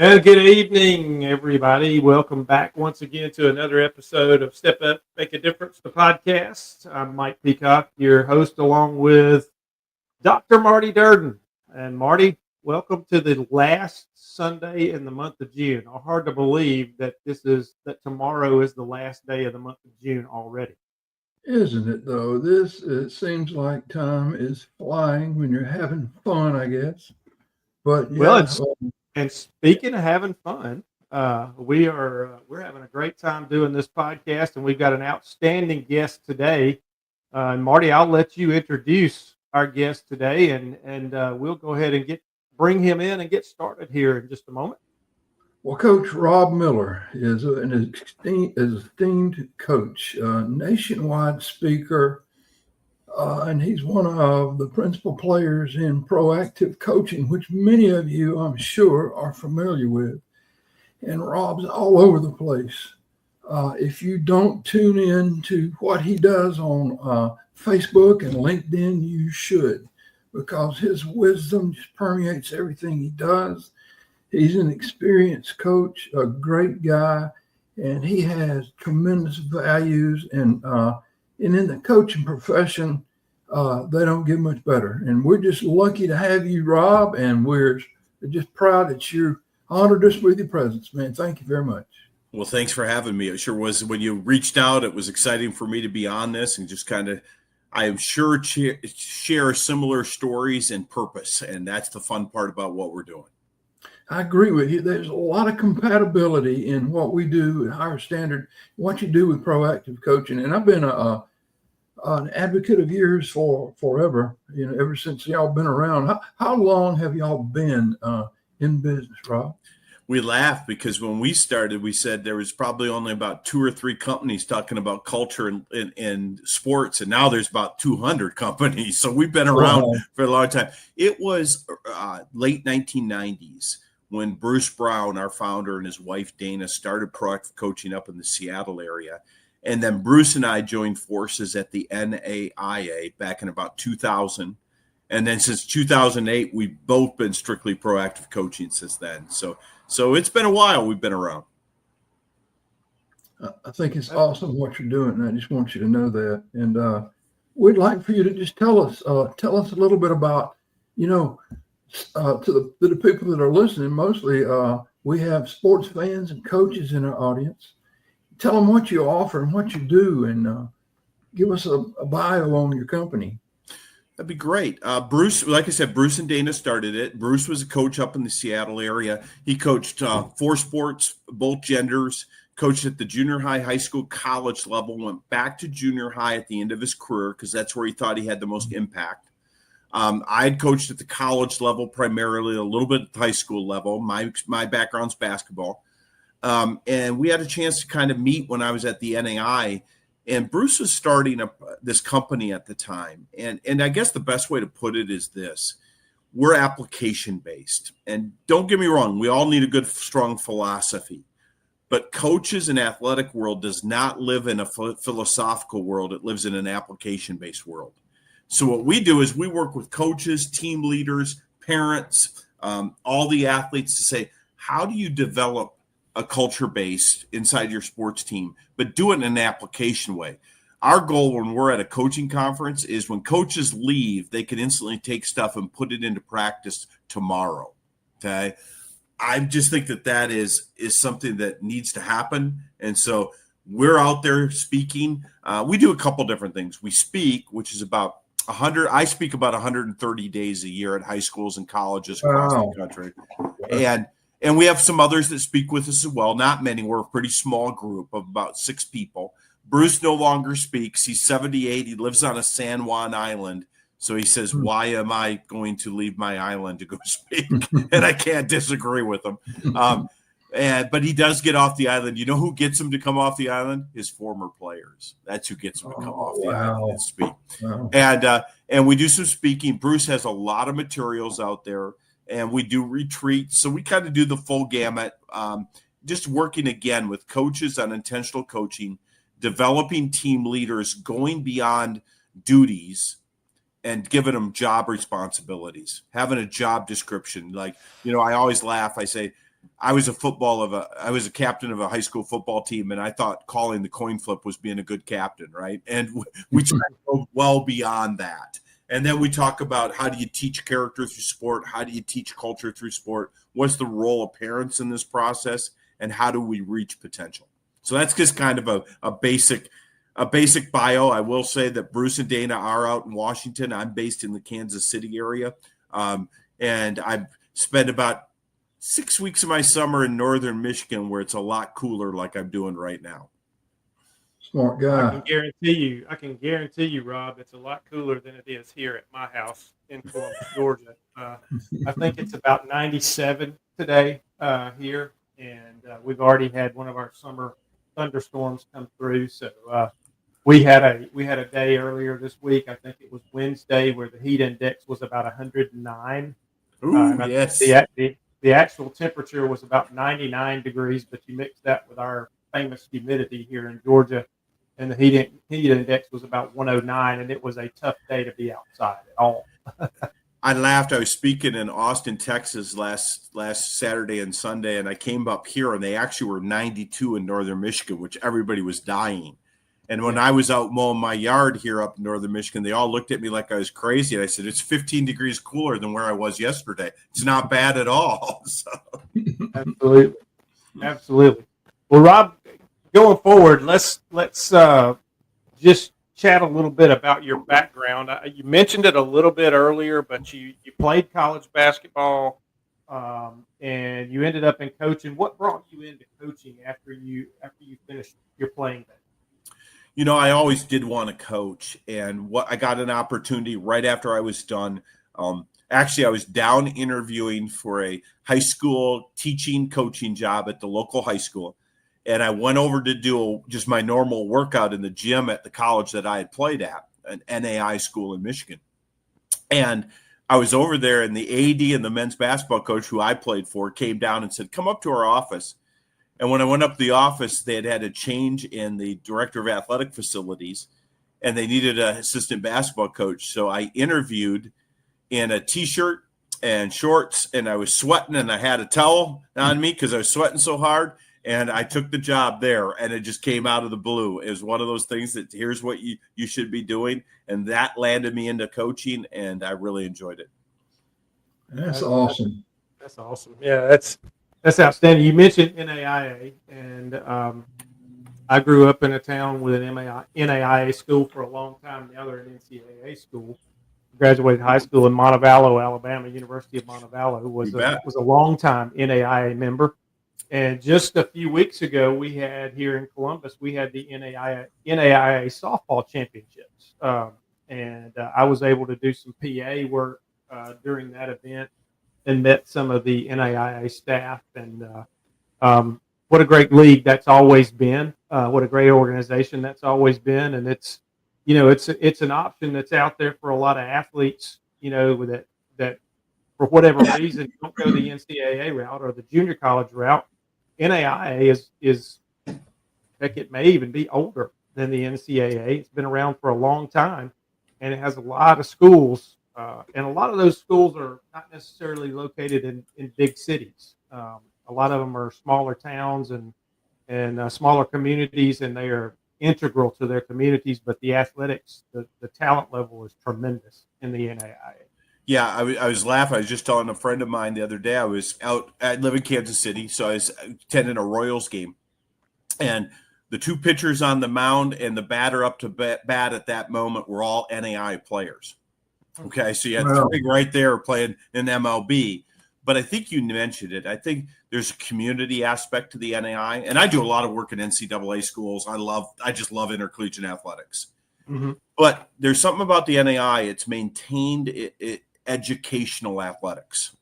Well, good evening, everybody. Welcome back once again to another episode of Step Up, Make a Difference, the podcast. I'm Mike Peacock, your host, along with Dr. Marty Durden. And Marty, welcome to the last Sunday in the month of June. Hard to believe that tomorrow is the last day of the month of June already. Isn't it though? It seems like time is flying when you're having fun, I guess. But Well, yeah, and speaking of having fun, we're having a great time doing this podcast, and we've got an outstanding guest today. And Marty, I'll let you introduce our guest today, and we'll go ahead and bring him in and get started here in just a moment. well, Coach Rob Miller is an esteemed coach, nationwide speaker, and he's one of the principal players in proactive coaching, which many of you, I'm sure, are familiar with. And Rob's all over the place. If you don't tune in to what he does on Facebook and LinkedIn, you should, because his wisdom just permeates everything he does. He's an experienced coach, a great guy, and he has tremendous values. And in the coaching profession, they don't get much better. And we're just lucky to have you, Rob, and we're just proud that you're honored us with your presence, man. Thank you very much. Well, thanks for having me. It sure was. When you reached out, it was exciting for me to be on this and just kind of, I am sure, share similar stories and purpose. And that's the fun part about what we're doing. I agree with you. There's a lot of compatibility in what we do at Higher Standard, what you do with proactive coaching. And I've been an advocate of yours for forever, ever since y'all been around. How long have y'all been in business, Rob? We laugh because when we started, we said there was probably only about 2 or 3 companies talking about culture in sports, and now there's about 200 companies. So we've been around for a long time. It was late 1990s when Bruce Brown, our founder, and his wife Dana started proactive coaching up in the Seattle area. And then Bruce and I joined forces at the NAIA back in about 2000. And then since 2008, we've both been strictly proactive coaching since then. So it's been a while we've been around. I think it's awesome what you're doing, and I just want you to know that. And we'd like for you to just tell us a little bit about, to the people that are listening. Mostly, we have sports fans and coaches in our audience. Tell them what you offer and what you do, and give us a bio on your company. That'd be great. Bruce, like I said, Bruce and Dana started it. Bruce was a coach up in the Seattle area. He coached 4 sports, both genders, coached at the junior high school, college level, went back to junior high at the end of his career because that's where he thought he had the most impact. I had coached at the college level primarily, a little bit at the high school level. My background's basketball. And we had a chance to kind of meet when I was at the NAI. And Bruce was starting up this company at the time. And I guess the best way to put it is this. We're application-based. And don't get me wrong, we all need a good, strong philosophy. But coaches in athletic world does not live in a philosophical world. It lives in an application-based world. So what we do is we work with coaches, team leaders, parents, all the athletes to say, how do you develop a culture base inside your sports team, but do it in an application way. Our goal when we're at a coaching conference is when coaches leave, they can instantly take stuff and put it into practice tomorrow. Okay. I just think that is something that needs to happen. And so we're out there speaking. We do a couple different things. We speak, which is about I speak about 130 days a year at high schools and colleges across the country. And we have some others that speak with us as well. Not many. We're a pretty small group of about 6 people. Bruce no longer speaks. He's 78. He lives on a San Juan island. So he says, why am I going to leave my island to go speak? And I can't disagree with him. But he does get off the island. You know who gets him to come off the island? His former players. That's who gets him to come off the island and speak. Wow. And we do some speaking. Bruce has a lot of materials out there. And we do retreats. So we kind of do the full gamut, just working again with coaches on intentional coaching, developing team leaders, going beyond duties and giving them job responsibilities, having a job description. Like, I always laugh. I say, I was a captain of a high school football team, and I thought calling the coin flip was being a good captain, right? And we try to go well beyond that. And then we talk about how do you teach character through sport? How do you teach culture through sport? What's the role of parents in this process? And how do we reach potential? So that's just kind of a basic bio. I will say that Bruce and Dana are out in Washington. I'm based in the Kansas City area. And I've spent about 6 weeks of my summer in northern Michigan, where it's a lot cooler like I'm doing right now. Smart guy. I can guarantee you, Rob, it's a lot cooler than it is here at my house in Columbus, Georgia. I think it's about 97 today here, and we've already had one of our summer thunderstorms come through. So we had a day earlier this week. I think it was Wednesday, where the heat index was about 109. Ooh, yes. The actual temperature was about 99 degrees, but you mix that with our famous humidity here in Georgia, and the heat index was about 109, and it was a tough day to be outside at all. I laughed. I was speaking in Austin, Texas last Saturday and Sunday, and I came up here, and they actually were 92 in northern Michigan, which everybody was dying. And when I was out mowing my yard here up in northern Michigan, they all looked at me like I was crazy. And I said, it's 15 degrees cooler than where I was yesterday. It's not bad at all. So. Absolutely. Well, Rob, going forward, let's just chat a little bit about your background. You mentioned it a little bit earlier, but you played college basketball, and you ended up in coaching. What brought you into coaching after you finished your playing days? You know, I always did want to coach, and I got an opportunity right after I was done. Actually, I was down interviewing for a high school coaching job at the local high school, and I went over to do just my normal workout in the gym at the college that I had played at, an NAI school in Michigan. And I was over there, and the AD and the men's basketball coach who I played for came down and said, come up to our office. And when I went up to the office, they had a change in the director of athletic facilities, and they needed an assistant basketball coach. So I interviewed in a T-shirt and shorts, and I was sweating, and I had a towel on me because I was sweating so hard, and I took the job there, and it just came out of the blue. It was one of those things that here's what you should be doing, and that landed me into coaching, and I really enjoyed it. That's awesome. That's awesome. Yeah, that's outstanding. You mentioned NAIA, and I grew up in a town with an NAIA school for a long time. Now they're an NCAA school. Graduated high school in Montevallo, Alabama. University of Montevallo was a long time NAIA member. And just a few weeks ago, we had here in Columbus, we had the NAIA softball championships, and I was able to do some PA work during that event, and met some of the NAIA staff, and what a great league that's always been. What a great organization that's always been, and it's an option that's out there for a lot of athletes, that for whatever reason don't go the NCAA route or the junior college route. NAIA is heck, it may even be older than the NCAA. It's been around for a long time, and it has a lot of schools. And a lot of those schools are not necessarily located in big cities. A lot of them are smaller towns and smaller communities, and they are integral to their communities. But the athletics, the talent level is tremendous in the NAIA. Yeah, I was laughing. I was just telling a friend of mine the other day. I live in Kansas City, so I was attending a Royals game. And the two pitchers on the mound and the batter up to bat at that moment were all NAI players. Okay, so you had three right there playing in MLB. But I think you mentioned it. I think there's a community aspect to the NAI. And I do a lot of work in NCAA schools. I just love intercollegiate athletics. Mm-hmm. But there's something about the NAI. It's maintained educational athletics.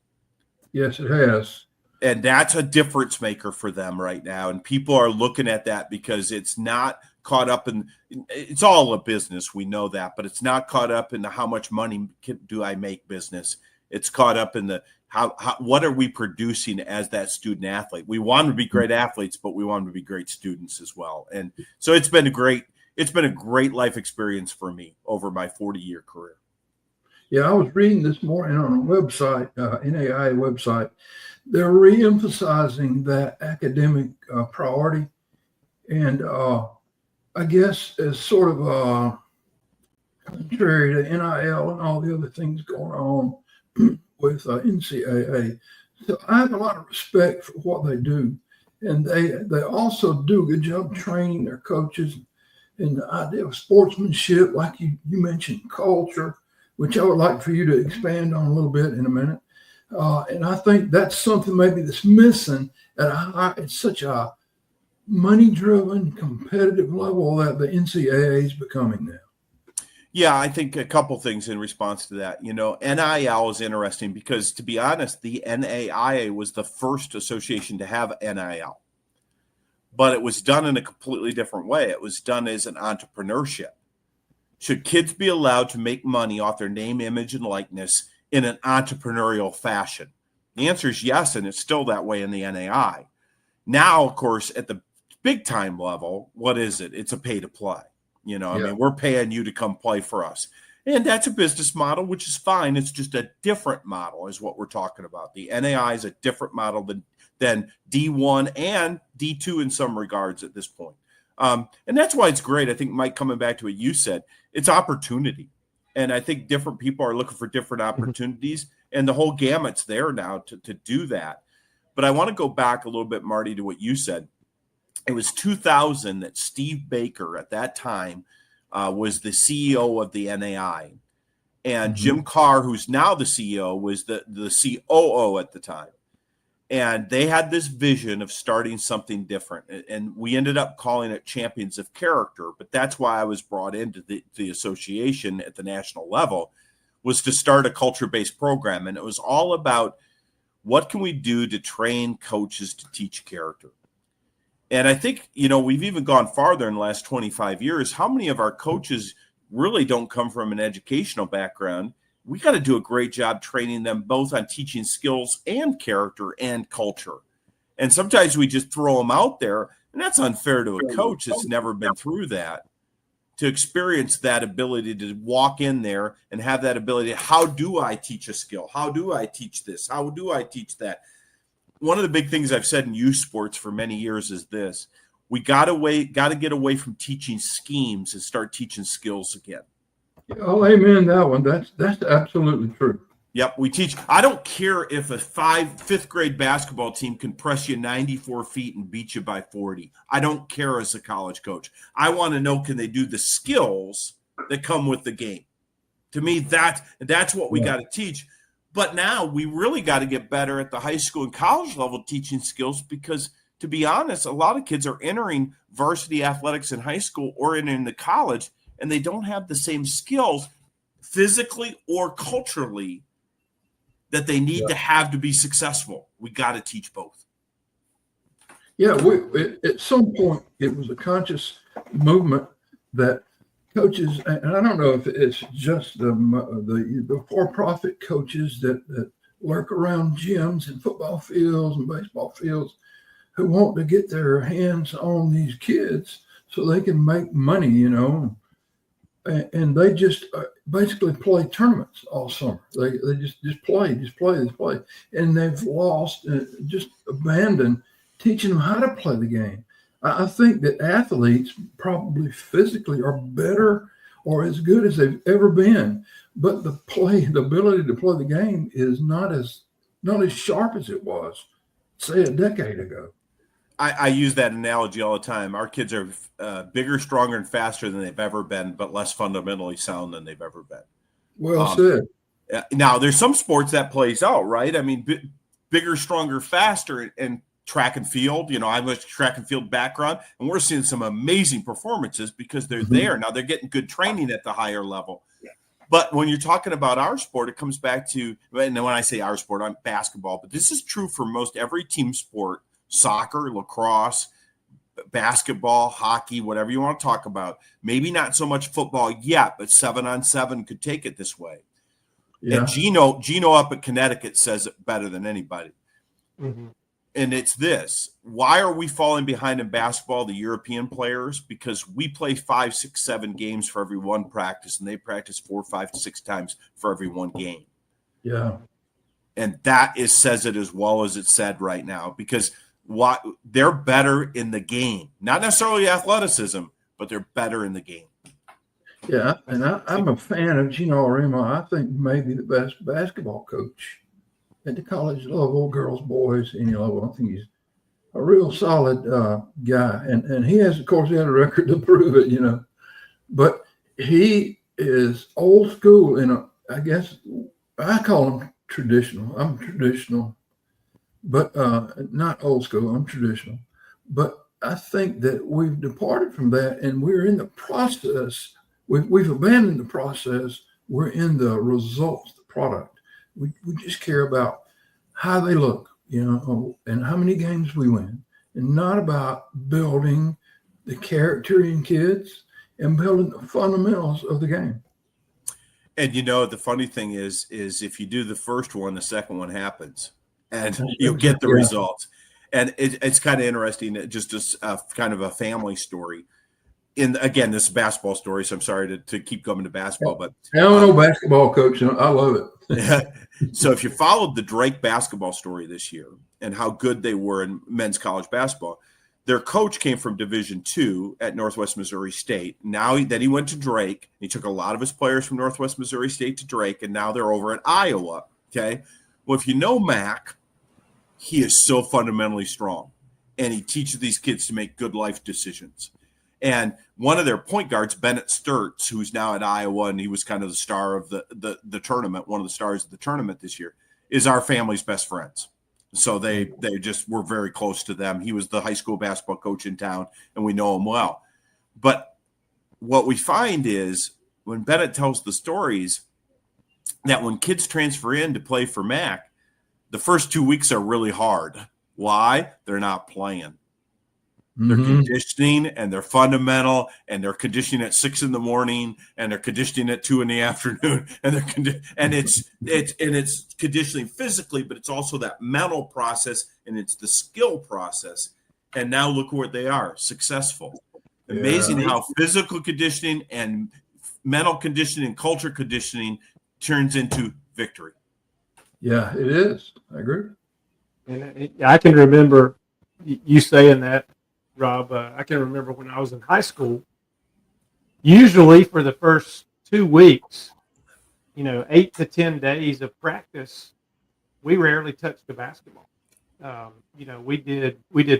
Yes, it has. And that's a difference maker for them right now. And people are looking at that because it's not caught up in – it's all a business. We know that. But it's not caught up in the how much money do I make business. It's caught up in the how what are we producing as that student athlete. We want them to be great athletes, but we want them to be great students as well. And so it's been a great life experience for me over my 40-year career. Yeah, I was reading this morning on a website, NAI website, they're re-emphasizing that academic priority. And I guess as sort of contrary to NIL and all the other things going on with NCAA. So I have a lot of respect for what they do. And they also do a good job training their coaches in the idea of sportsmanship, like you mentioned, culture, which I would like for you to expand on a little bit in a minute. And I think that's something maybe that's missing at such a money-driven, competitive level that the NCAA is becoming now. Yeah, I think a couple things in response to that. NIL is interesting because, to be honest, the NAIA was the first association to have NIL, but it was done in a completely different way. It was done as an entrepreneurship. Should kids be allowed to make money off their name, image, and likeness in an entrepreneurial fashion? The answer is yes, and it's still that way in the NAI. Now, of course, at the big time level, what is it? It's a pay to play. I mean, we're paying you to come play for us. And that's a business model, which is fine. It's just a different model is what we're talking about. The NAI is a different model than D1 and D2 in some regards at this point. And that's why it's great. I think, Mike, coming back to what you said, it's opportunity. And I think different people are looking for different opportunities. And the whole gamut's there now to do that. But I want to go back a little bit, Marty, to what you said. It was 2000 that Steve Baker at that time was the CEO of the NAI. And Jim Carr, who's now the CEO, was the COO at the time. And they had this vision of starting something different. And we ended up calling it Champions of Character. But that's why I was brought into the association at the national level, was to start a culture-based program. And it was all about what can we do to train coaches to teach character. And I think, we've even gone farther in the last 25 years. How many of our coaches really don't come from an educational background? We got to do a great job training them both on teaching skills and character and culture. And sometimes we just throw them out there, and that's unfair to a coach that's never been through that, to experience that ability to walk in there and have that ability. How do I teach a skill? How do I teach this? How do I teach that? One of the big things I've said in youth sports for many years is this: we got to get away from teaching schemes and start teaching skills again. Oh, amen. That one. That's absolutely true. Yep, we teach. I don't care if a fifth grade basketball team can press you 94 feet and beat you by 40. I don't care as a college coach. I want to know, can they do the skills that come with the game? To me, that's what we got to teach. But now we really got to get better at the high school and college level teaching skills, because, to be honest, a lot of kids are entering varsity athletics in high school or in the college, and they don't have the same skills physically or culturally that they need to have to be successful. We got to teach both. Yeah, at some point, it was a conscious movement that coaches, and I don't know if it's just the for-profit coaches that lurk around gyms and football fields and baseball fields, who want to get their hands on these kids so they can make money, and they just basically play tournaments all summer. They just play, and they've lost, just abandoned teaching them how to play the game. I think that athletes probably physically are better or as good as they've ever been, but the ability to play the game is not as sharp as it was, say, a decade ago. I use that analogy all the time. Our kids are bigger, stronger, and faster than they've ever been, but less fundamentally sound than they've ever been. Well said. Now, there's some sports that plays out, right? I mean, bigger, stronger, faster, and track and field. I have a track and field background, and we're seeing some amazing performances because they're there. Now they're getting good training at the higher level. But when you're talking about our sport, it comes back to, and when I say our sport, I'm basketball, but this is true for most every team sport: soccer, lacrosse, basketball, hockey, whatever you want to talk about. Maybe not so much football yet, but 7-on-7 could take it this way. Yeah. And Gino up at Connecticut says it better than anybody. And it's this: why are we falling behind in basketball, the European players? Because we play 5, 6, 7 games for every one practice, and they practice 4, 5, 6 times for every one game. Yeah. And that says it as well as it's said right now, because they're better in the game, not necessarily athleticism, but they're better in the game. Yeah, and I'm a fan of Gino Rima. I think maybe the best basketball coach at the college level, girls, boys, any level. I think he's a real solid guy, and he has, of course, he had a record to prove it, But he is old school, I guess I call him traditional. I'm traditional, but not old school. I'm traditional, but I think that we've departed from that, and we're in the process. We've abandoned the process. We're in the results, the product. We just care about how they look, and how many games we win, and not about building the character in kids and building the fundamentals of the game. And the funny thing is if you do the first one, the second one happens, and you'll get the results. And it's kind of interesting, just as kind of a family story. Again, this is a basketball story, so I'm sorry to keep coming to basketball, but I don't know basketball, coach. I love it. So if you followed the Drake basketball story this year and how good they were in men's college basketball, their coach came from Division II at Northwest Missouri State. Then he went to Drake. He took a lot of his players from Northwest Missouri State to Drake, and now they're over at Iowa. Okay. Well, if you know Mac, he is so fundamentally strong, and he teaches these kids to make good life decisions. And one of their point guards, Bennett Sturtz, who's now at Iowa, and he was kind of the star of the tournament, one of the stars of the tournament this year, is our family's best friends. So they just were very close to them. He was the high school basketball coach in town, and we know him well. But what we find is when Bennett tells the stories that when kids transfer in to play for Mac, the first 2 weeks are really hard. Why? They're not playing. They're conditioning, and they're fundamental, and they're conditioning at 6 a.m, and they're conditioning at 2 p.m, and it's conditioning physically, but it's also that mental process, and it's the skill process. And now look where they are, successful. Amazing how physical conditioning and mental conditioning and culture conditioning turns into victory. Yeah, it is. I agree. And I can remember you saying that, Rob. I can remember when I was in high school, usually for the first 2 weeks, 8 to 10 days of practice, we rarely touched the basketball. We did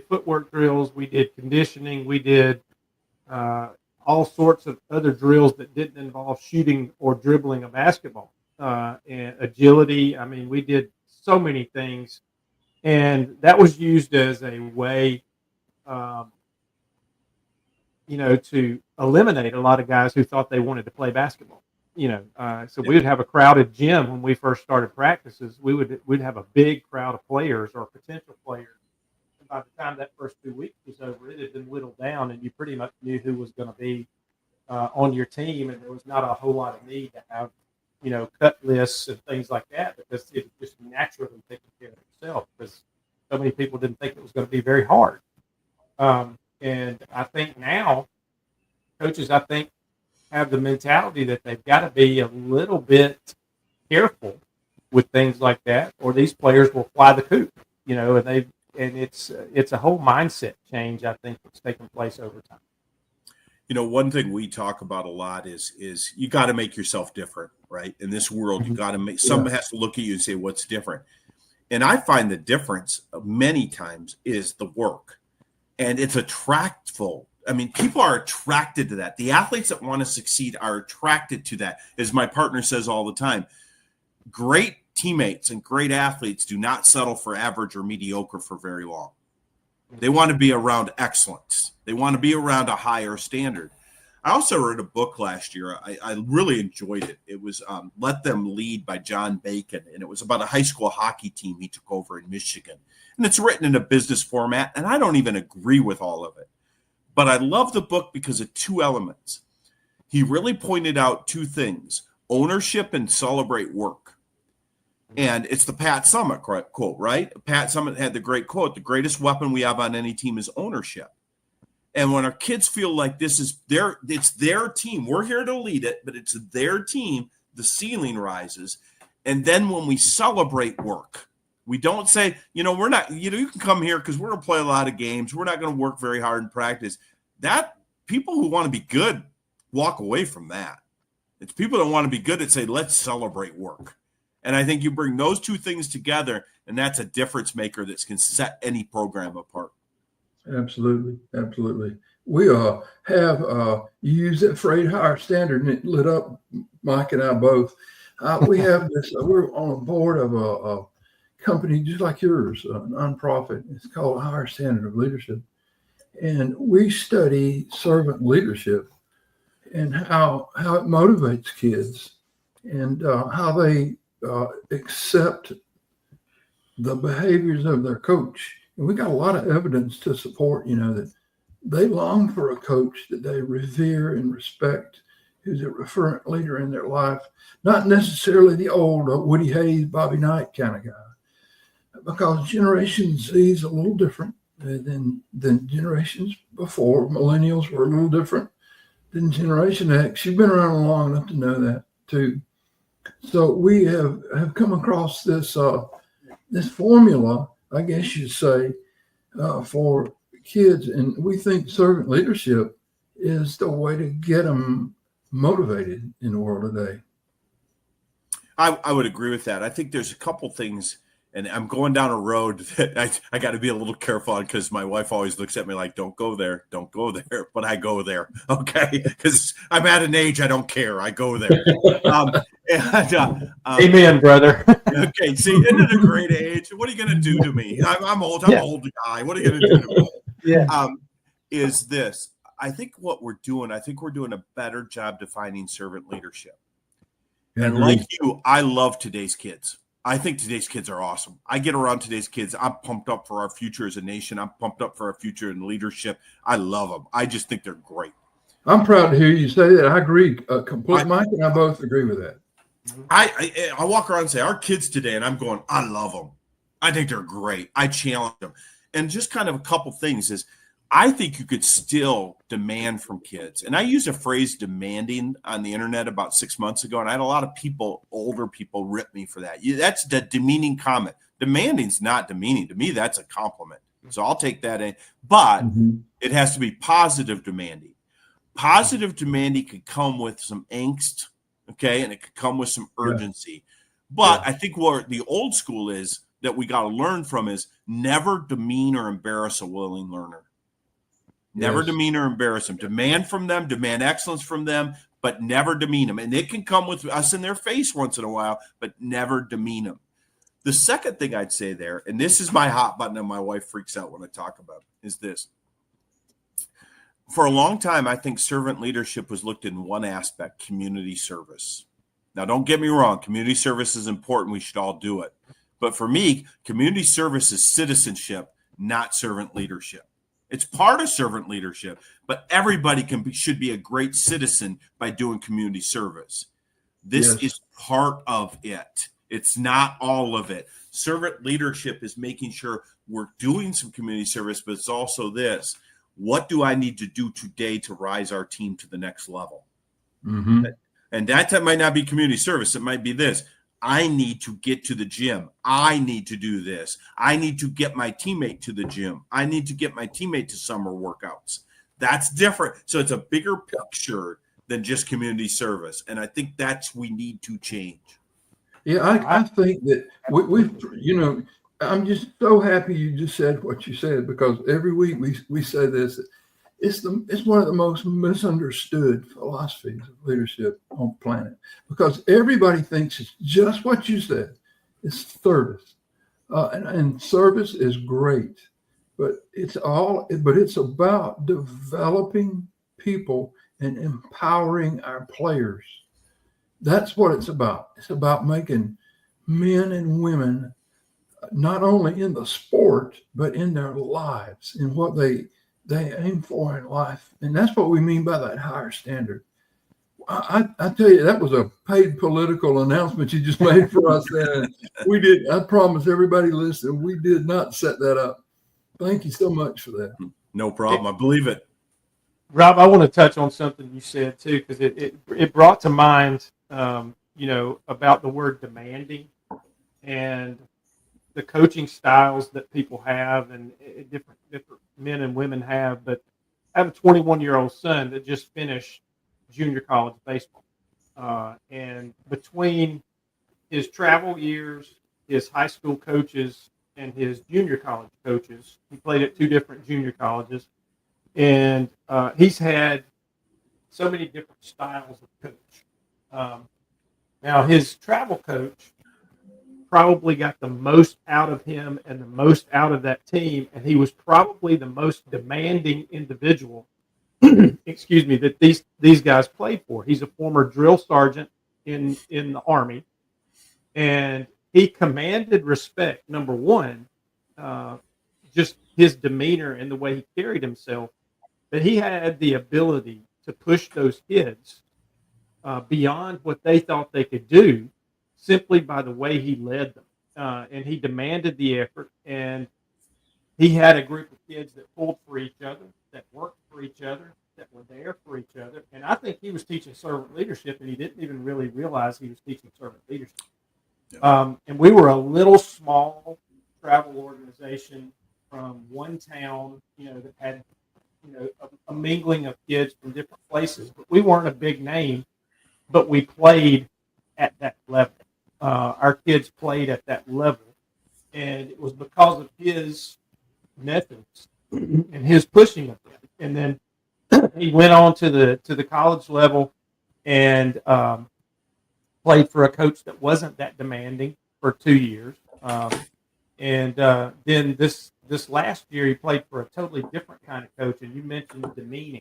footwork drills, we did conditioning, we did all sorts of other drills that didn't involve shooting or dribbling a basketball, and agility. I mean, we did so many things, and that was used as a way to eliminate a lot of guys who thought they wanted to play basketball. So we would have a crowded gym when we first started practices. We'd have a big crowd of players or potential players. And by the time that first 2 weeks was over, it had been whittled down, and you pretty much knew who was going to be on your team, and there was not a whole lot of need to have cut lists and things like that, because it was just naturally taking care of itself, because so many people didn't think it was going to be very hard. And I think now coaches, have the mentality that they've got to be a little bit careful with things like that, or these players will fly the coop, and it's a whole mindset change, I think, that's taking place over time. One thing we talk about a lot is you got to make yourself different, right? In this world, you got to make someone has to look at you and say, what's different? And I find the difference many times is the work, and it's attractful. I mean, people are attracted to that. The athletes that want to succeed are attracted to that. As my partner says all the time, great teammates and great athletes do not settle for average or mediocre for very long. They want to be around excellence. They want to be around a higher standard. I also read a book last year. I really enjoyed it. It was Let Them Lead by John Bacon, and it was about a high school hockey team he took over in Michigan. And it's written in a business format, and I don't even agree with all of it. But I love the book because of two elements. He really pointed out two things: ownership and celebrate work. And it's the Pat Summitt quote, right? Pat Summitt had the great quote: the greatest weapon we have on any team is ownership. And when our kids feel like it's their team, we're here to lead it, but it's their team, the ceiling rises. And then when we celebrate work, we don't say, we're not, you can come here because we're going to play a lot of games. We're not going to work very hard in practice. That people who want to be good walk away from that. It's people that want to be good that say, let's celebrate work. And I think you bring those two things together, and that's a difference maker that can set any program apart. Absolutely. Absolutely. We have you use that phrase higher standard, and it lit up Mike and I both. We have this, we're on a board of a company just like yours, a nonprofit. It's called Higher Standard of Leadership. And we study servant leadership and how it motivates kids and how they accept the behaviors of their coach. And we got a lot of evidence to support, that they long for a coach that they revere and respect, who's a referent leader in their life, not necessarily the old Woody Hayes, Bobby Knight kind of guy, because Generation Z is a little different than generations before. Millennials were a little different than Generation X. You've been around long enough to know that too. So we have come across this this formula, I guess you'd say, for kids, and we think servant leadership is the way to get them motivated in the world today. I would agree with that. I think there's a couple things, and I'm going down a road that I got to be a little careful on because my wife always looks at me like, don't go there, but I go there, okay? Because I'm at an age I don't care. I go there. Amen, brother. Okay, see, isn't it a great age? What are you going to do to me? I'm old. I'm an old guy. What are you going to do to me? Yeah. Is this? I think what we're doing, we're doing a better job defining servant leadership. And like you, I love today's kids. I think today's kids are awesome. I get around today's kids. I'm pumped up for our future as a nation. I'm pumped up for our future in leadership. I love them. I just think they're great. I'm proud to hear you say that. I agree completely. Mike and I both agree with that. I walk around and say, our kids today, and I'm going, I love them. I think they're great. I challenge them. And just kind of a couple things is, I think you could still demand from kids. And I used a phrase demanding on the internet about 6 months ago. And I had a lot of people, older people, rip me for that. That's the demeaning comment. Demanding's not demeaning. To me, that's a compliment. So I'll take that in. But it has to be positive demanding. Positive demanding could come with some angst, okay? And it could come with some urgency. But I think what the old school is that we got to learn from is never demean or embarrass a willing learner. Never demean or embarrass them. Demand from them, demand excellence from them, but never demean them. And it can come with us in their face once in a while, but never demean them. The second thing I'd say there, and this is my hot button and my wife freaks out when I talk about it, is this. For a long time, I think servant leadership was looked in one aspect, community service. Now, don't get me wrong. Community service is important. We should all do it. But for me, community service is citizenship, not servant leadership. It's part of servant leadership, but everybody should be a great citizen by doing community service. This is part of it. It's not all of it. Servant leadership is making sure we're doing some community service, but it's also this. What do I need to do today to rise our team to the next level? And that might not be community service. It might be this. I need to get to the gym. I need to do this. I need to get my teammate to the gym. I need to get my teammate to summer workouts. That's different. So it's a bigger picture than just community service. And I think we need to change. Yeah, I think that we've, I'm just so happy you just said what you said, because every week we say this. It's one of the most misunderstood philosophies of leadership on the planet, because everybody thinks it's just what you said. It's service, and service is great, but it's about developing people and empowering our players. That's what it's about. It's about making men and women not only in the sport but in their lives, in what they aim for in life. And that's what we mean by that higher standard. I tell you, that was a paid political announcement you just made for us. And I promise everybody listening, we did not set that up. Thank you so much for that. No problem. I believe it. Rob, I want to touch on something you said too, because it brought to mind, about the word demanding and the coaching styles that people have and different men and women have. But I have a 21-year-old son that just finished junior college baseball. And between his travel years, his high school coaches, and his junior college coaches, he played at 2 different junior colleges. And he's had so many different styles of coach. Now, his travel coach probably got the most out of him and the most out of that team, and he was probably the most demanding individual, excuse me, that these guys played for. He's a former drill sergeant in the Army, and he commanded respect. Number one, just his demeanor and the way he carried himself, but he had the ability to push those kids beyond what they thought they could do simply by the way he led them. And he demanded the effort, and he had a group of kids that pulled for each other, that worked for each other, that were there for each other. And I think he was teaching servant leadership, and he didn't even really realize he was teaching servant leadership. Yeah. And we were a little small travel organization from one town, that had, a mingling of kids from different places. But we weren't a big name, but we played at that level. Our kids played at that level, and it was because of his methods and his pushing of them. And then he went on to the college level and played for a coach that wasn't that demanding for 2 years. And then this last year, he played for a totally different kind of coach. And you mentioned demeaning,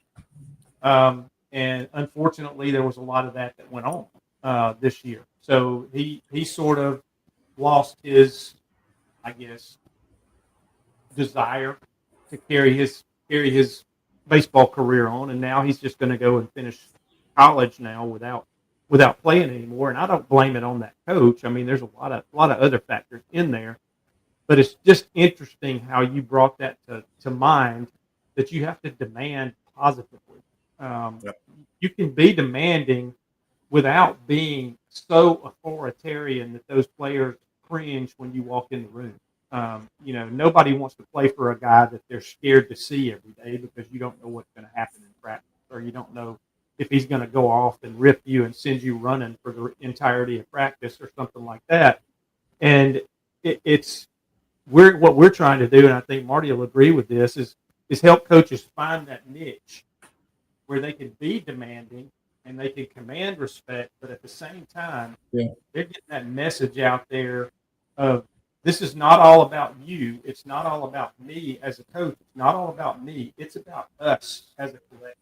and unfortunately, there was a lot of that went on this year. So he sort of lost his, I guess, desire to carry his baseball career on, and now he's just going to go and finish college now without playing anymore. And I don't blame it on that coach. I mean, there's a lot of other factors in there, but it's just interesting how you brought that to mind, that you have to demand positively. Yep. You can be demanding without being so authoritarian that those players cringe when you walk in the room. Nobody wants to play for a guy that they're scared to see every day, because you don't know what's going to happen in practice, or you don't know if he's going to go off and rip you and send you running for the entirety of practice or something like that. And what we're trying to do, and I think Marty will agree with this, is help coaches find that niche where they can be demanding and they can command respect, but at the same time, they're getting that message out there of, this is not all about you. It's not all about me as a coach. It's not all about me. It's about us as a collective.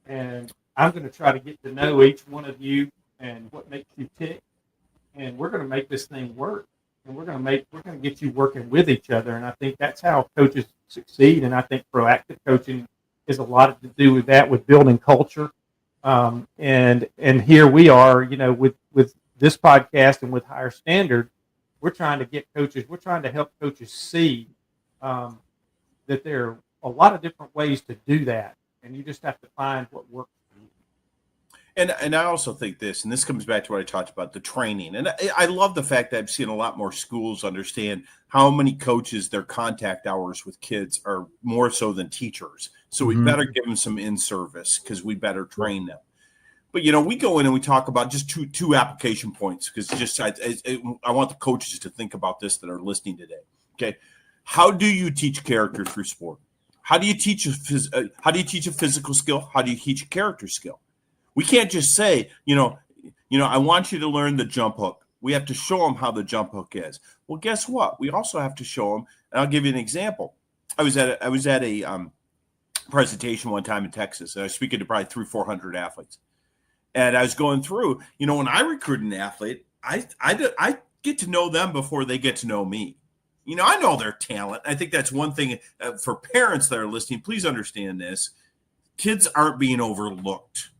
And I'm going to try to get to know each one of you and what makes you tick. And we're going to make this thing work. And we're going to get you working with each other. And I think that's how coaches succeed. And I think proactive coaching is a lot to do with that, with building culture. And here we are, with this podcast and with Higher Standard, we're trying to help coaches see that there are a lot of different ways to do that. And you just have to find what works for you. And I also think this comes back to what I talked about, the training. And I love the fact that I've seen a lot more schools understand how many coaches, their contact hours with kids are more so than teachers. So we better give them some in-service, because we better train them. But, we go in and we talk about just two application points, because I want the coaches to think about this that are listening today. Okay. How do you teach character through sport? How do you teach a physical skill? How do you teach a character skill? We can't just say, I want you to learn the jump hook. We have to show them how the jump hook is. Well, guess what? We also have to show them, and I'll give you an example. I was at a presentation one time in Texas, and I was speaking to probably 300-400 athletes. And I was going through, when I recruit an athlete, I get to know them before they get to know me. I know their talent. I think that's one thing for parents that are listening. Please understand this. Kids aren't being overlooked.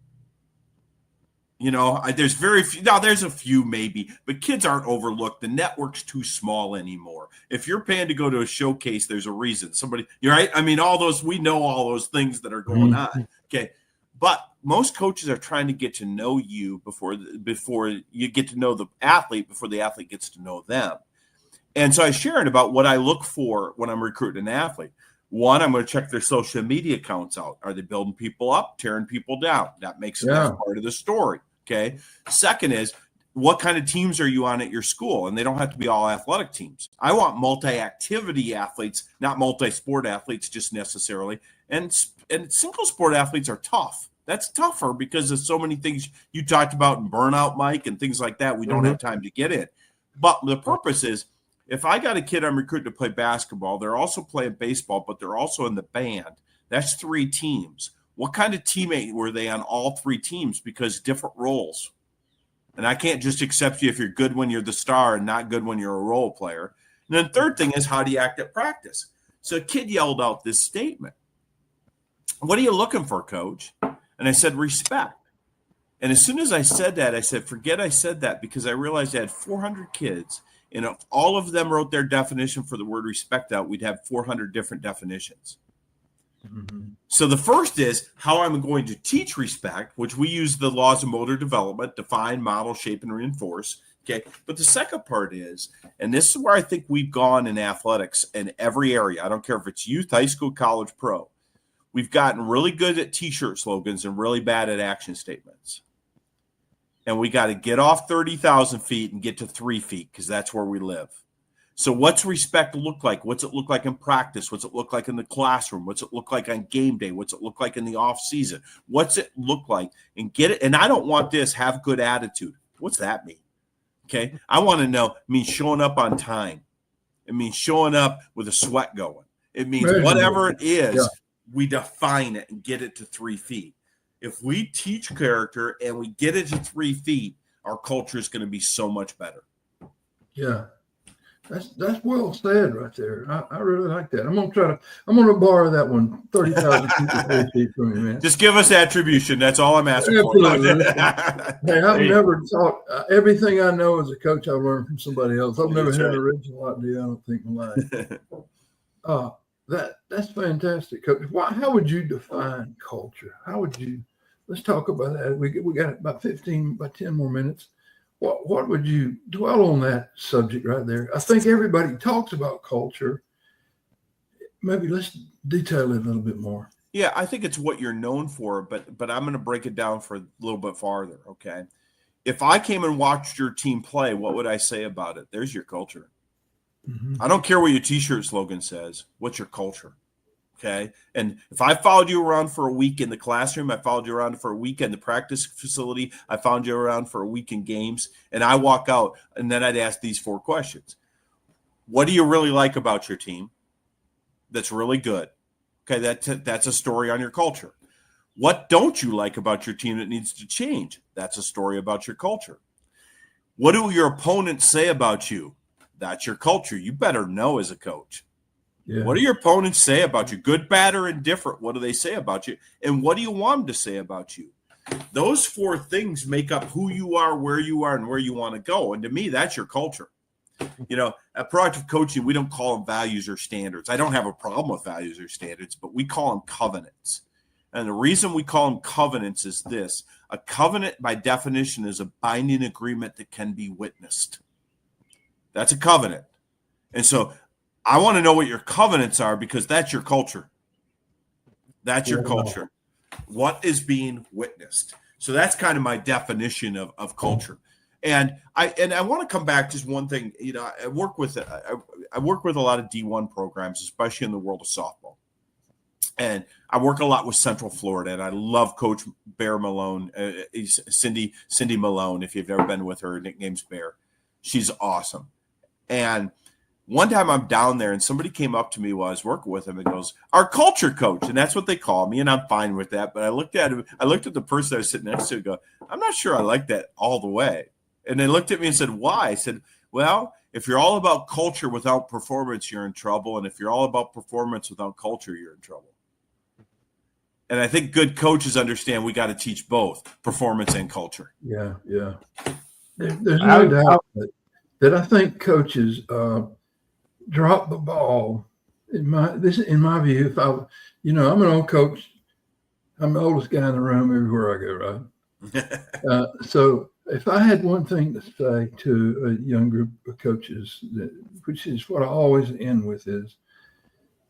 There's very few. Now, there's a few maybe, but kids aren't overlooked. The network's too small anymore. If you're paying to go to a showcase, there's a reason. You're right. I mean, we know all those things that are going on. Okay. But most coaches are trying to get to know you before you get to know the athlete, before the athlete gets to know them. And so I shared about what I look for when I'm recruiting an athlete. One, I'm going to check their social media accounts out. Are they building people up, tearing people down? That's part of the story. Okay. Second is, what kind of teams are you on at your school? And they don't have to be all athletic teams. I want multi-activity athletes, not multi-sport athletes just necessarily. And single sport athletes are tough. That's tougher because there's so many things you talked about in burnout, Mike, and things like that. We don't have time to get in. But the purpose is, if I got a kid I'm recruiting to play basketball, they're also playing baseball, but they're also in the band. That's 3 teams. What kind of teammate were they on all 3 teams? Because different roles. And I can't just accept you if you're good when you're the star and not good when you're a role player. And then third thing is, how do you act at practice? So a kid yelled out this statement. What are you looking for, coach? And I said, respect. And as soon as I said that, I said, forget I said that, because I realized I had 400 kids. And if all of them wrote their definition for the word respect out, we'd have 400 different definitions. Mm-hmm. So the first is how I'm going to teach respect, which we use the laws of motor development: define, model, shape, and reinforce. Okay. But the second part is, and this is where I think we've gone in athletics in every area. I don't care if it's youth, high school, college, pro. We've gotten really good at T-shirt slogans and really bad at action statements. And we got to get off 30,000 feet and get to 3 feet, because that's where we live. So what's respect look like? What's it look like in practice? What's it look like in the classroom? What's it look like on game day? What's it look like in the off season? What's it look like? And get it. And I don't want this, have good attitude. What's that mean? Okay. I want to know, it means showing up on time. It means showing up with a sweat going. It means whatever it is, we define it and get it to 3 feet. If we teach character and we get it to 3 feet, our culture is going to be so much better. Yeah, that's well said right there. I really like that. I'm gonna borrow that one. 30,000 feet from you, man. Just give us attribution. That's all I'm asking for. Hey, I've never taught everything I know as a coach. I learned from somebody else. I've never had an original idea. I don't think in life. That's fantastic, Coach. How would you define culture? How would you? Let's talk about that. We got about 10 more minutes. What would you dwell on that subject right there? I think everybody talks about culture. Maybe let's detail it a little bit more. Yeah, I think it's what you're known for, but I'm going to break it down for a little bit farther. Okay, if I came and watched your team play, what would I say about it? There's your culture. Mm-hmm. I don't care what your T-shirt slogan says. What's your culture? Okay. And if I followed you around for a week in the classroom, I followed you around for a week in the practice facility, I found you around for a week in games, and I walk out, and then I'd ask these 4 questions. What do you really like about your team that's really good? Okay. That's a story on your culture. What don't you like about your team that needs to change? That's a story about your culture. What do your opponents say about you? That's your culture. You better know as a coach. Yeah. What do your opponents say about you? Good, bad, or indifferent? What do they say about you? And what do you want them to say about you? Those 4 things make up who you are, and where you want to go. And to me, that's your culture. You know, at proactive coaching, we don't call them values or standards. I don't have a problem with values or standards, but we call them covenants. And the reason we call them covenants is this. A covenant, by definition, is a binding agreement that can be witnessed. That's a covenant. And so I want to know what your covenants are, because that's your culture. That's your culture. What is being witnessed? So that's kind of my definition of culture. And I want to come back to just one thing. You know, I work with a lot of D1 programs, especially in the world of softball. And I work a lot with Central Florida, and I love Coach Bear Malone, Cindy Malone. If you've ever been with her, her nickname's Bear. She's awesome. And one time I'm down there, and somebody came up to me while I was working with him and goes, "Our culture coach," and that's what they call me, and I'm fine with that. But I looked at him, I looked at the person I was sitting next to, and go, "I'm not sure I like that all the way." And they looked at me and said, "Why?" I said, "Well, if you're all about culture without performance, you're in trouble, and if you're all about performance without culture, you're in trouble." And I think good coaches understand we got to teach both performance and culture. Yeah. There's no doubt that I think coaches drop the ball. In my view, I'm an old coach. I'm the oldest guy in the room everywhere I go, right? So if I had one thing to say to a young group of coaches, which is what I always end with, is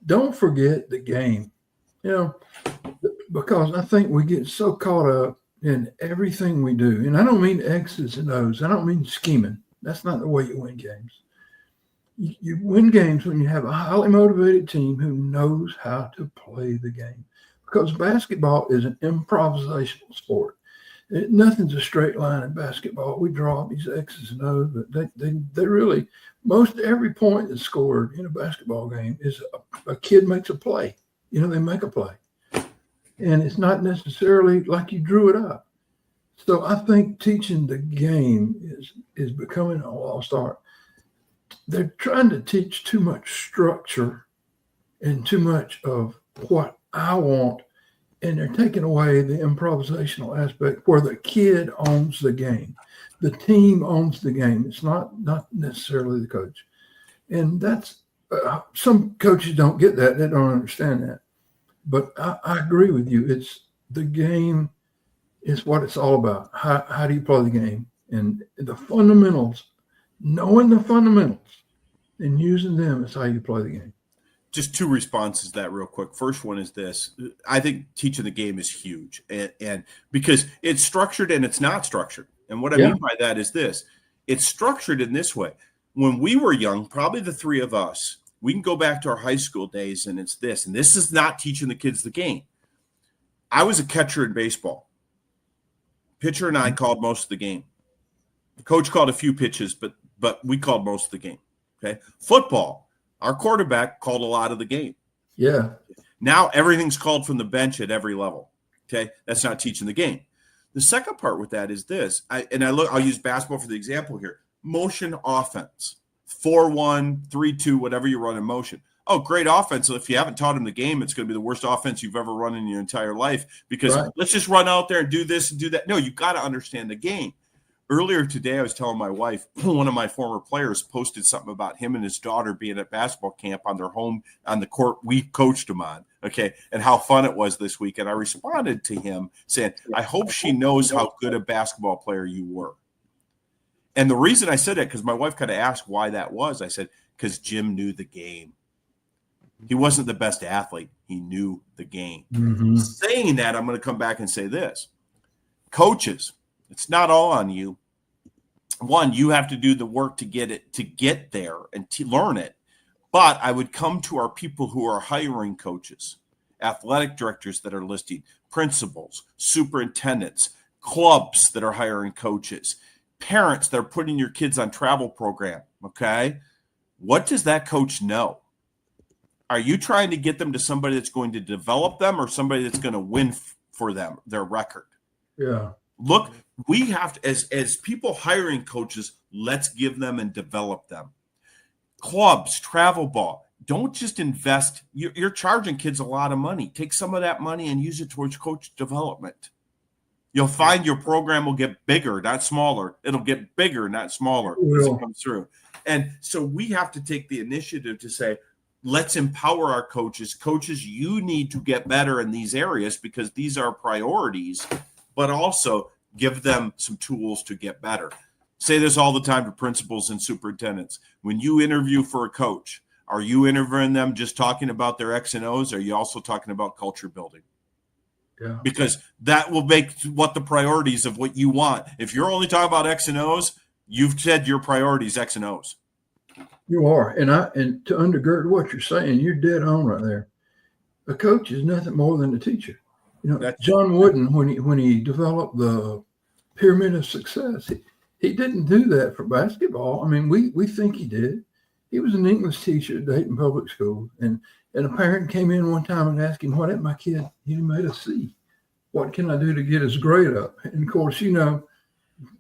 don't forget the game. You know, because I think we get so caught up in everything we do. And I don't mean X's and O's. I don't mean scheming. That's not the way you win games. You win games when you have a highly motivated team who knows how to play the game. Because basketball is an improvisational sport. Nothing's a straight line in basketball. We draw these X's and O's, but they really, most every point that's scored in a basketball game is a kid makes a play. You know, they make a play. And it's not necessarily like you drew it up. So I think teaching the game is becoming a lost art. They're trying to teach too much structure and too much of what I want, and they're taking away the improvisational aspect where the kid owns the game. The team owns the game. It's not necessarily the coach. And that's some coaches don't get that. They don't understand that. But I agree with you. It's the game is what it's all about. How do you play the game? And the fundamentals, knowing the fundamentals and using them is how you play the game. Just two responses to that real quick. First one is this. I think teaching the game is huge, and because it's structured and it's not structured. And what I mean by that is this. It's structured in this way. When we were young, probably the three of us, we can go back to our high school days, and it's this. And this is not teaching the kids the game. I was a catcher in baseball. Pitcher and I called most of the game. The coach called a few pitches, but we called most of the game. Okay. Football, our quarterback called a lot of the game. Yeah. Now everything's called from the bench at every level. Okay. That's not teaching the game. The second part with that is this. I'll use basketball for the example here. Motion offense. 4-1, 3-2, whatever you run in motion. Oh, great offense. So if you haven't taught them the game, it's going to be the worst offense you've ever run in your entire life because let's just run out there and do this and do that. No, you got to understand the game. Earlier today, I was telling my wife, one of my former players posted something about him and his daughter being at basketball camp on the court we coached them on, okay, and how fun it was this week. And I responded to him saying, I hope she knows how good a basketball player you were. And the reason I said that, because my wife kind of asked why that was, I said, because Jim knew the game. He wasn't the best athlete. He knew the game. Mm-hmm. Saying that, I'm going to come back and say this. Coaches, it's not all on you. One, you have to do the work to get there and to learn it. But I would come to our people who are hiring coaches, athletic directors that are listing, principals, superintendents, clubs that are hiring coaches, parents that are putting your kids on travel program, okay? What does that coach know? Are you trying to get them to somebody that's going to develop them or somebody that's going to win for them, their record? Yeah. Look, we have to, as people hiring coaches, let's give them and develop them. Clubs, travel ball, don't just invest. You're charging kids a lot of money. Take some of that money and use it towards coach development. You'll find your program will get bigger, not smaller. It'll get bigger, not smaller as it comes through. And so we have to take the initiative to say, let's empower our coaches. Coaches, you need to get better in these areas because these are priorities, but also give them some tools to get better. Say this all the time to principals and superintendents. When you interview for a coach, are you interviewing them just talking about their X and O's? Or are you also talking about culture building? Yeah. Because that will make what the priorities of what you want. If you're only talking about X and O's, you've said your priorities X and O's. You are. And to undergird what you're saying, you're dead on right there. A coach is nothing more than a teacher. You know, John Wooden, when he developed the pyramid of success, he didn't do that for basketball. I mean, we think he did. He was an English teacher at Dayton Public School, and a parent came in one time and asked him, "What at my kid? He made a C. What can I do to get his grade up?" And of course, you know,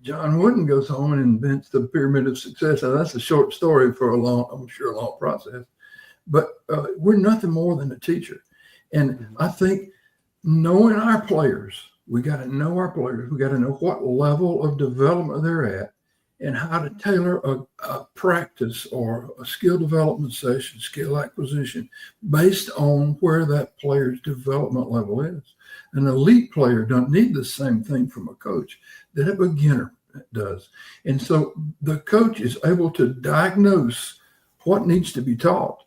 John Wooden goes home and invents the pyramid of success. Now, that's a short story for a long process. But we're nothing more than a teacher. And I think knowing our players, we got to know our players. We got to know what level of development they're at and how to tailor a practice or a skill development session, skill acquisition, based on where that player's development level is. An elite player doesn't need the same thing from a coach that a beginner does. And so the coach is able to diagnose what needs to be taught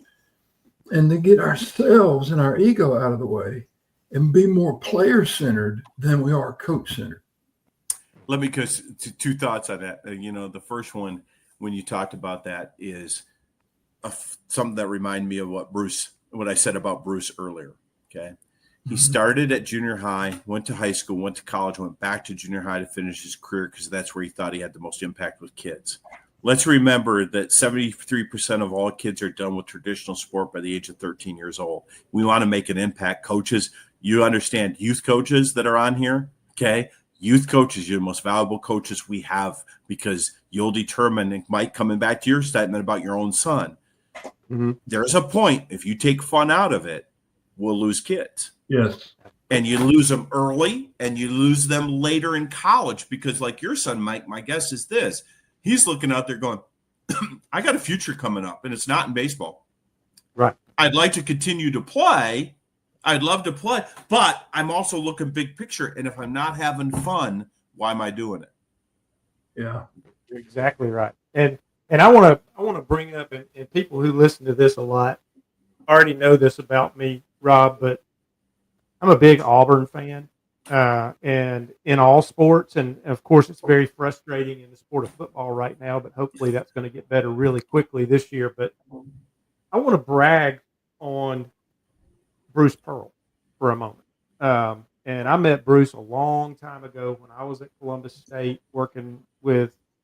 and to get ourselves and our ego out of the way and be more player-centered than we are coach-centered. Let me go to two thoughts on that. The first one, when you talked about that, is something that reminded me of what I said about Bruce earlier. Okay. He started at junior high, went to high school, went to college, went back to junior high to finish his career because that's where he thought he had the most impact with kids. Let's remember that 73% of all kids are done with traditional sport by the age of 13 years old. We want to make an impact. Coaches, you understand, youth coaches that are on here, okay? Youth coaches, you're the most valuable coaches we have because you'll determine, and Mike, coming back to your statement about your own son, there's a point, if you take fun out of it, we'll lose kids. Yes. And you lose them early and you lose them later in college because like your son, Mike, my guess is this. He's looking out there going, I got a future coming up, and it's not in baseball. Right. I'd like to continue to play. I'd love to play, but I'm also looking big picture. And if I'm not having fun, why am I doing it? Yeah. You're exactly right. And I want to bring up, and people who listen to this a lot already know this about me, Rob, but I'm a big Auburn fan. And in all sports, and of course it's very frustrating in the sport of football right now, but hopefully that's going to get better really quickly this year. But I want to brag on Bruce Pearl for a moment. And I met Bruce a long time ago when I was at Columbus State working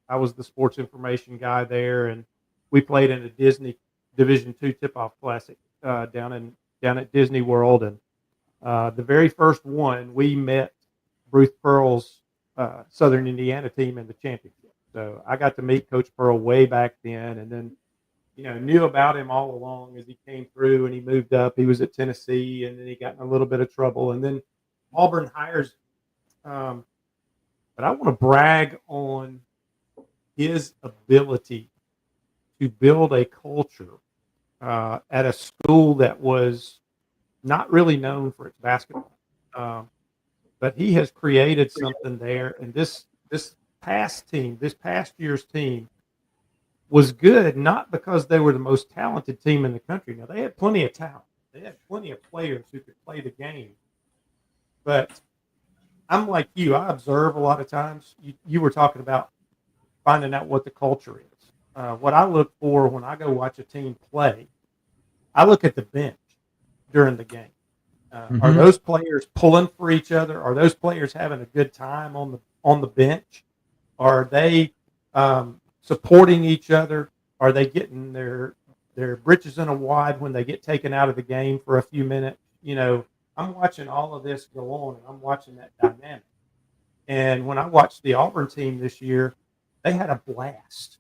I was the sports information guy there, and we played in a Disney Division II Tip-Off Classic down at Disney World. And the very first one, we met Bruce Pearl's Southern Indiana team in the championship. So I got to meet Coach Pearl way back then, and then knew about him all along as he came through and he moved up. He was at Tennessee, and then he got in a little bit of trouble, and then Auburn hires. But I want to brag on his ability to build a culture at a school that was not really known for its basketball. But he has created something there. And this past year's team was good, not because they were the most talented team in the country. Now, they had plenty of talent. They had plenty of players who could play the game. But I'm like you. I observe a lot of times. You were talking about finding out what the culture is. What I look for when I go watch a team play, I look at the bench during the game. Are those players pulling for each other? Are those players having a good time on the bench? Are they supporting each other? Are they getting their britches in a wad when they get taken out of the game for a few minutes? I'm watching all of this go on, and I'm watching that dynamic. And when I watched the Auburn team this year, they had a blast.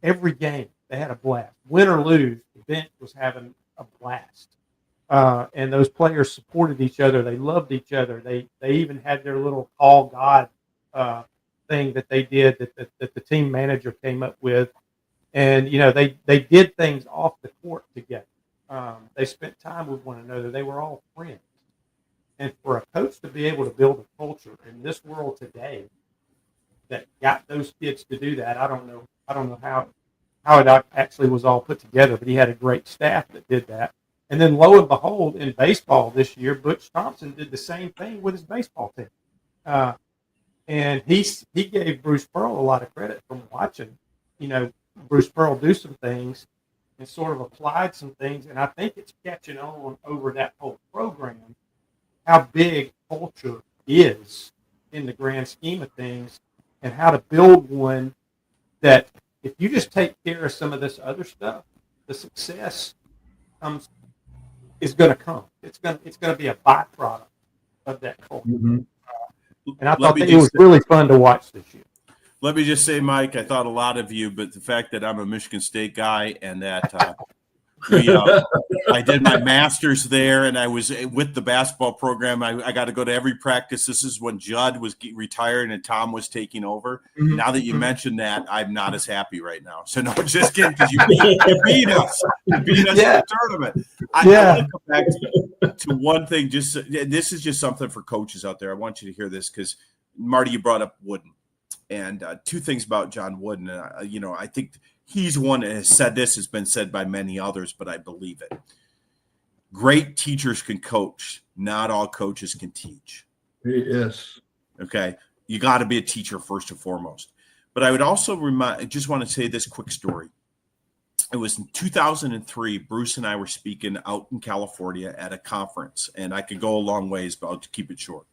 Every game, they had a blast. Win or lose, the bench was having a blast. And those players supported each other. They loved each other. They even had their little call God thing that they did that the team manager came up with. And, they did things off the court together. They spent time with one another. They were all friends. And for a coach to be able to build a culture in this world today that got those kids to do that, I don't know how it actually was all put together, but he had a great staff that did that. And then lo and behold, in baseball this year, Butch Thompson did the same thing with his baseball team. And he gave Bruce Pearl a lot of credit from watching, Bruce Pearl do some things and sort of applied some things. And I think it's catching on over that whole program, how big culture is in the grand scheme of things and how to build one that if you just take care of some of this other stuff, the success is going to come. It's going to be a byproduct of that culture. And I thought that it was really fun to watch this year. Let me just say, Mike, I thought a lot of you, but the fact that I'm a Michigan State guy and that I did my master's there, and I was with the basketball program. I got to go to every practice. This is when Judd was retiring and Tom was taking over. Mhm. Now that you mentioned that, I'm not as happy right now. So no, just kidding, because you beat us. You beat us in the tournament. I want to come back to one thing. This is just something for coaches out there. I want you to hear this because, Marty, you brought up Wooden. And two things about John Wooden. I think he's one that has said this, has been said by many others, but I believe it. Great teachers can coach. Not all coaches can teach. Yes. Okay. You got to be a teacher first and foremost. But I would also just want to say this quick story. It was in 2003. Bruce and I were speaking out in California at a conference, and I could go a long ways, but I'll keep it short.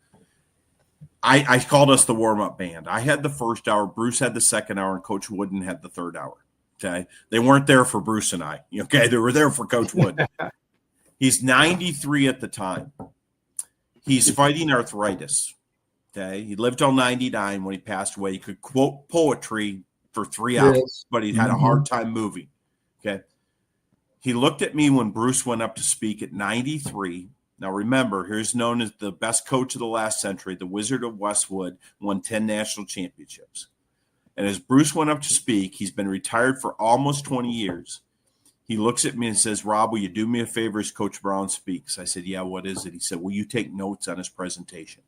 I called us the warm-up band. I had the first hour, Bruce had the second hour, and Coach Wooden had the third hour. Okay. They weren't there for Bruce and I. Okay. They were there for Coach Wooden. He's 93 at the time. He's fighting arthritis. Okay. He lived till 99 when he passed away. He could quote poetry for 3 hours, but he had a hard time moving. Okay. He looked at me when Bruce went up to speak at 93. Now, remember, he's known as the best coach of the last century, the Wizard of Westwood, won 10 national championships. And as Bruce went up to speak, he's been retired for almost 20 years. He looks at me and says, Rob, will you do me a favor as Coach Brown speaks? I said, yeah, what is it? He said, will you take notes on his presentation?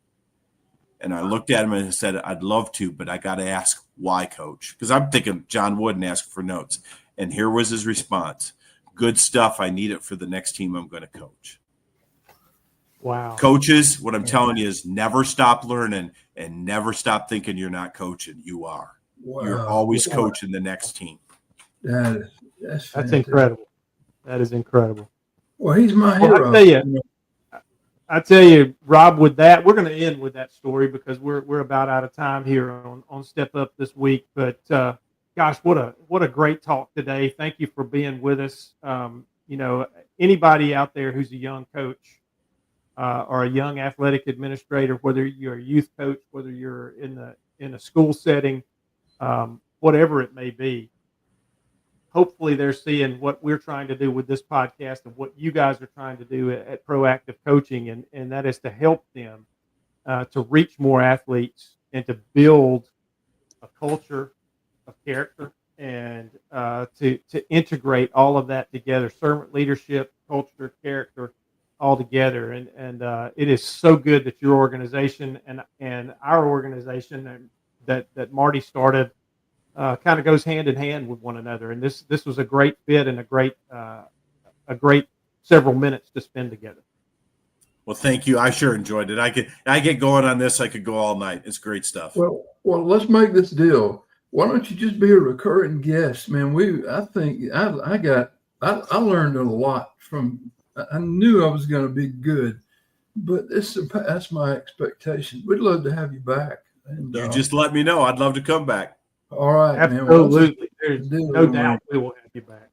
And I looked at him and I said, I'd love to, but I got to ask why, Coach? Because I'm thinking John Wooden asked for notes. And here was his response. Good stuff. I need it for the next team I'm going to coach. Wow. Coaches, what I'm telling you is never stop learning and never stop thinking you're not coaching. You are. Wow. You're always coaching the next team. That's incredible. That is incredible. Well, he's my hero. I tell you, Rob, with that, we're going to end with that story because we're about out of time here on Step Up this week. But gosh, what a great talk today. Thank you for being with us. Anybody out there who's a young coach or a young athletic administrator, whether you're a youth coach, whether you're in a school setting, whatever it may be, hopefully they're seeing what we're trying to do with this podcast and what you guys are trying to do at Proactive Coaching, and that is to help them to reach more athletes and to build a culture of character and to integrate all of that together, servant leadership, culture, character, all together. And it is so good that your organization and our organization that Marty started kind of goes hand in hand with one another. And this was a great fit and a great several minutes to spend together. Well, thank you. I sure enjoyed it. I get going on this. I could go all night. It's great stuff. Well, let's make this deal. Why don't you just be a recurring guest, man? I think I learned a lot from. I knew I was going to be good, but that's my expectation. We'd love to have you back. And, you just let me know. I'd love to come back. All right, absolutely. Man. There's no doubt we will have you back.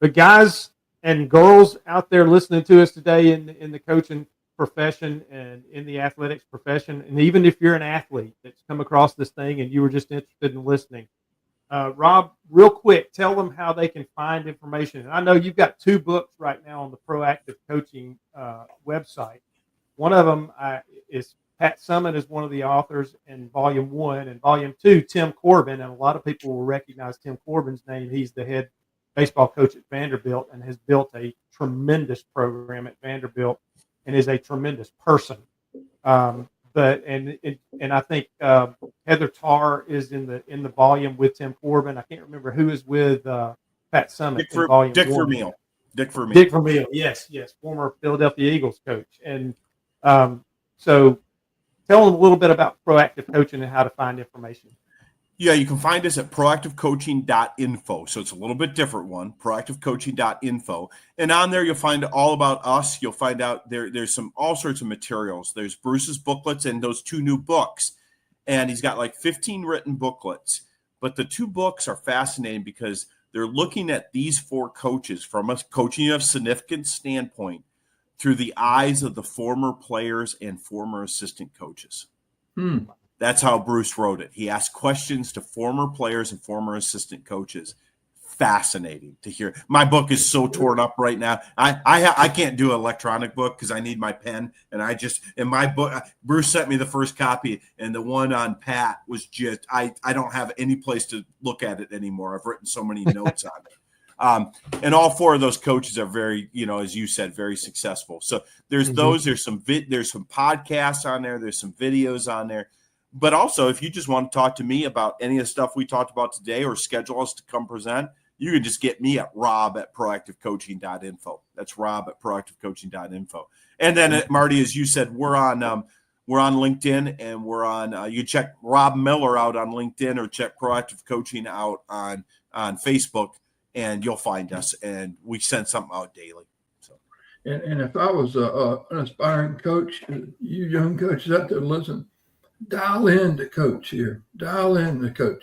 But guys and girls out there listening to us today in the coaching profession and in the athletics profession, and even if you're an athlete that's come across this thing and you were just interested in listening, Rob, real quick, tell them how they can find information. And I know you've got 2 books right now on the Proactive Coaching website. One of them is Pat Summit is one of the authors in Volume 1, and Volume 2, Tim Corbin. And a lot of people will recognize Tim Corbin's name. He's the head baseball coach at Vanderbilt and has built a tremendous program at Vanderbilt and is a tremendous person. But I think Heather Tarr is in the volume with Tim Corbin. I can't remember who is with Pat Summit in Volume 1. Dick Vermeil. Dick Vermeil, yes, former Philadelphia Eagles coach. And so tell them a little bit about Proactive Coaching and how to find information. Yeah, you can find us at proactivecoaching.info. So it's a little bit different one, proactivecoaching.info. And on there, you'll find all about us. You'll find out there's all sorts of materials. There's Bruce's booklets and those 2 new books. And he's got like 15 written booklets. But the 2 books are fascinating because they're looking at these 4 coaches from a coaching of significant standpoint through the eyes of the former players and former assistant coaches. That's how Bruce wrote it. He asked questions to former players and former assistant coaches. fascinating to hear. My book is so torn up right now. I can't do an electronic book because I need my pen. And in my book, Bruce sent me the first copy, and the one on Pat was just, I don't have any place to look at it anymore. I've written so many notes on it. And all 4 of those coaches are very, as you said, very successful. So there's there's some podcasts on there. There's some videos on there. But also, if you just want to talk to me about any of the stuff we talked about today or schedule us to come present, you can just get me at rob@proactivecoaching.info. That's rob@proactivecoaching.info. And then, Marty, as you said, we're on LinkedIn, and we're on. You check Rob Miller out on LinkedIn or check Proactive Coaching out on Facebook, and you'll find us. And we send something out daily. So, and if I was an aspiring coach, you young coaches out there, listen. Dial in the coach here. Dial in the coach.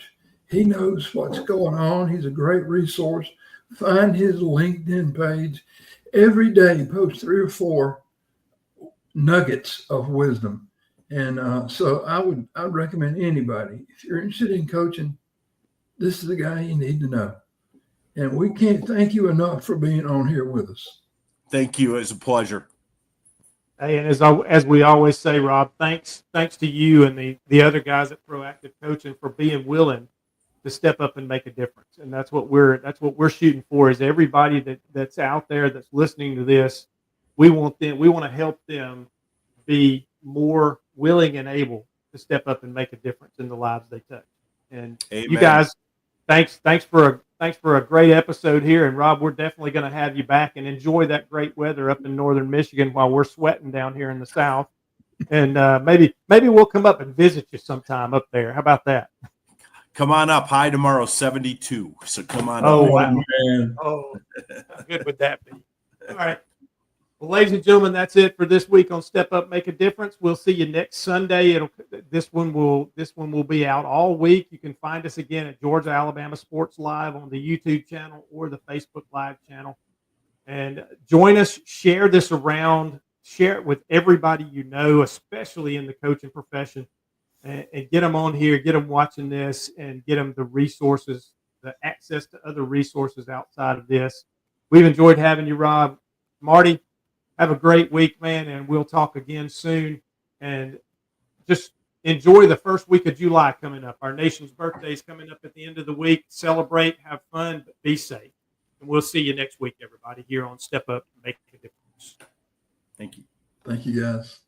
He knows what's going on. He's a great resource. Find his LinkedIn page. Every day, post 3 or 4 nuggets of wisdom. And so I'd recommend anybody, if you're interested in coaching, this is the guy you need to know. And we can't thank you enough for being on here with us. Thank you. It's a pleasure. Hey, and as we always say, Rob, thanks to you and the other guys at Proactive Coaching for being willing to step up and make a difference. And that's what we're shooting for, is everybody that's out there that's listening to this. We want to help them be more willing and able to step up and make a difference in the lives they touch. And Amen. You guys, thanks for a great episode here. And Rob, we're definitely going to have you back, and enjoy that great weather up in northern Michigan while we're sweating down here in the South. And maybe we'll come up and visit you sometime up there. How about that? Come on up. High tomorrow, 72. So come on up. Wow. Man. Oh, how good would that be? All right. Well, ladies and gentlemen, that's it for this week on Step Up, Make a Difference. We'll see you next Sunday. This one will be out all week. You can find us again at Georgia Alabama Sports Live on the YouTube channel or the Facebook Live channel. And join us, share this around, share it with everybody you know, especially in the coaching profession, and get them on here, get them watching this, and get them the resources, the access to other resources outside of this. We've enjoyed having you, Rob. Marty, have a great week, man, and we'll talk again soon. And just enjoy the first week of July coming up. Our nation's birthday is coming up at the end of the week. Celebrate, have fun, but be safe. And we'll see you next week, everybody, here on Step Up and Make a Difference. Thank you. Thank you, guys.